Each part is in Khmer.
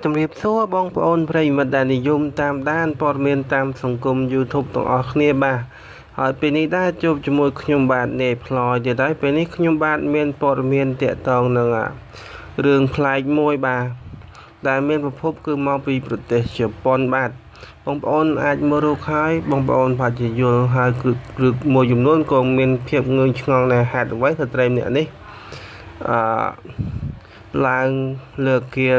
ជំរាបសួរបងប្អូនប្រិយមិត្តដែលនិយមតាមដានព័ត៌មានតាមសង្គម YouTube ទាំងអស់គ្នាបាទហើយពេលនេះដែរជួបជាមួយខ្ញុំបាទនេផ្លយទៀតហើយពេលនេះខ្ញុំបាទមានព័ត៌មានតាក់ទងនឹងរឿងប្លែកមួយបាទដែលមានប្រភពគឺមកពីប្រទេសជប៉ុនបាទបងប្អូនអាចមើលរូបហើយបងប្អូនប្រហែលជាយល់ហើយគឺរឿងមួយចំនួនក៏មានភាពងឿងឆ្ងល់ដែរហេតុអ្វីស្ត្រីម្នាក់នេះឡើងលើកគារ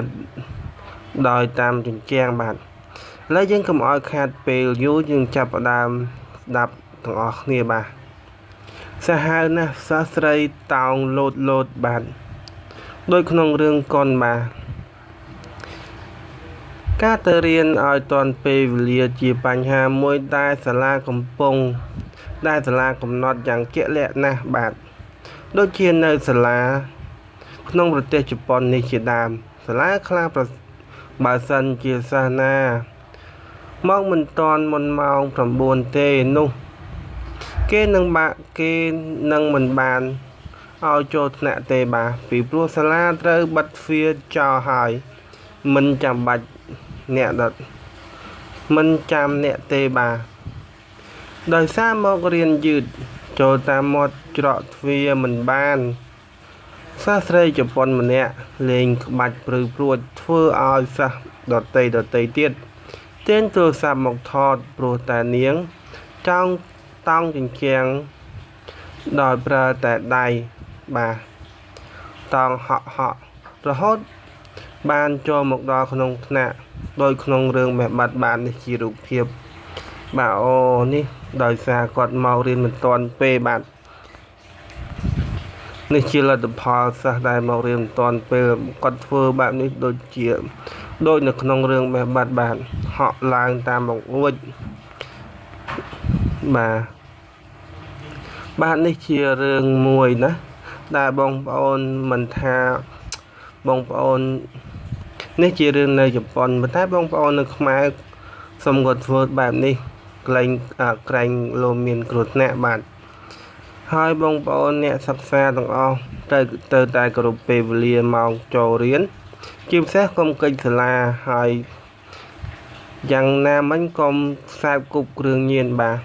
ដោយតាមជញ្ជាំងបាទឥឡូវយើងកុំឲ្យខាតពេលយូរយើងចាប់ផ្ដើមស្ដាប់ទាំងអស់គ្នាបាទសាហាវណាស់សិស្សស្រីតោងលោតបាទដោយក្នុងរឿងកុនបាទការទៅរៀនឲ្យទាន់ពេលវេលាជាបញ្ហាមួយដែលសាលាកំណត់យ៉ាងជាក់លាក់ណាស់បាទដូចជានៅសាលាក្នុងប្រទេសជប៉ុននេះជាដើមសាលាខ្លះបើសិនជាសិស្សណាមកមិនទាន់មុនម៉ោង9ទេនោះគេនឹងមិនបានឲ្យចូលថ្នាក់ទេបាទពីព្រោះសាលាត្រូវបិទទ្វារចោលហើយមិនចាំអ្នកទេបាទដោយសារមករៀនយឺតចូលតាមមាត់ច្រកទ្វារមិនបានសាស្ត្រីជប៉ុនម្នាក់លេងក្បាច់ព្រឺព្រួចធ្វើឲ្យសិស្សដតីទៀតទាញទូរស័ព្ទមកថតព្រោះតែនាងចង់តង់ជញ្ជាំងដោយប្រើតែដៃបាទតង់ហក់រហូតបានចូលមកដល់ក្នុងថ្នាក់ដោយក្នុងរឿងបេះបាត់បាននេះជារូបភាពបាទអូនេះដោយសារគាត់មករៀនមិនទាន់ពេលបាទនេះជាលទ្ធផលសិស្សដែលមករៀនមិនទាន់ពេលគាត់ធ្វើបែបនេះដូចនៅក្នុងរឿងបេះបាត់បាទហក់ឡើងតាមបង្អួចបាទនេះជារឿងមួយណាដែលបងប្អូនមិនថាបងប្អូននេះជារឿងនៅជប៉ុនតែបងប្អូននៅខ្មែរសូមគាត់ធ្វើបែបនេះក្រែងលោមានគ្រោះថ្នាក់បាទហើយបងប្អូនអ្នកសិក្សាទាំងអស់ទៅតែគោរពពេលវេលាម៉ោងចូលរៀនជាពិសេសកុំកិច្ចសាលាហើយយ៉ាងណាមិញកុំខ្សែបគប់គ្រឿងញៀនបាទ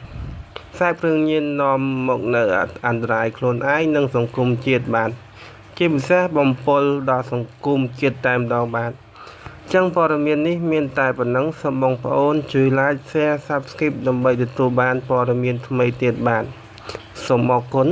ខ្សែបគ្រឿងញៀននាំមកនៅអន្តរាយខ្លួនឯងនិងសង្គមជាតិបាទជាពិសេសបំពុលដល់សង្គមជាតិតែម្ដងបាទចឹងព័ត៌មាននេះមានតែប៉ុណ្ណឹងសូមបងប្អូនជួយ like share subscribe ដើម្បីទទួលបានព័ត៌មានថ្មីទៀតបាទសូមអរគុណ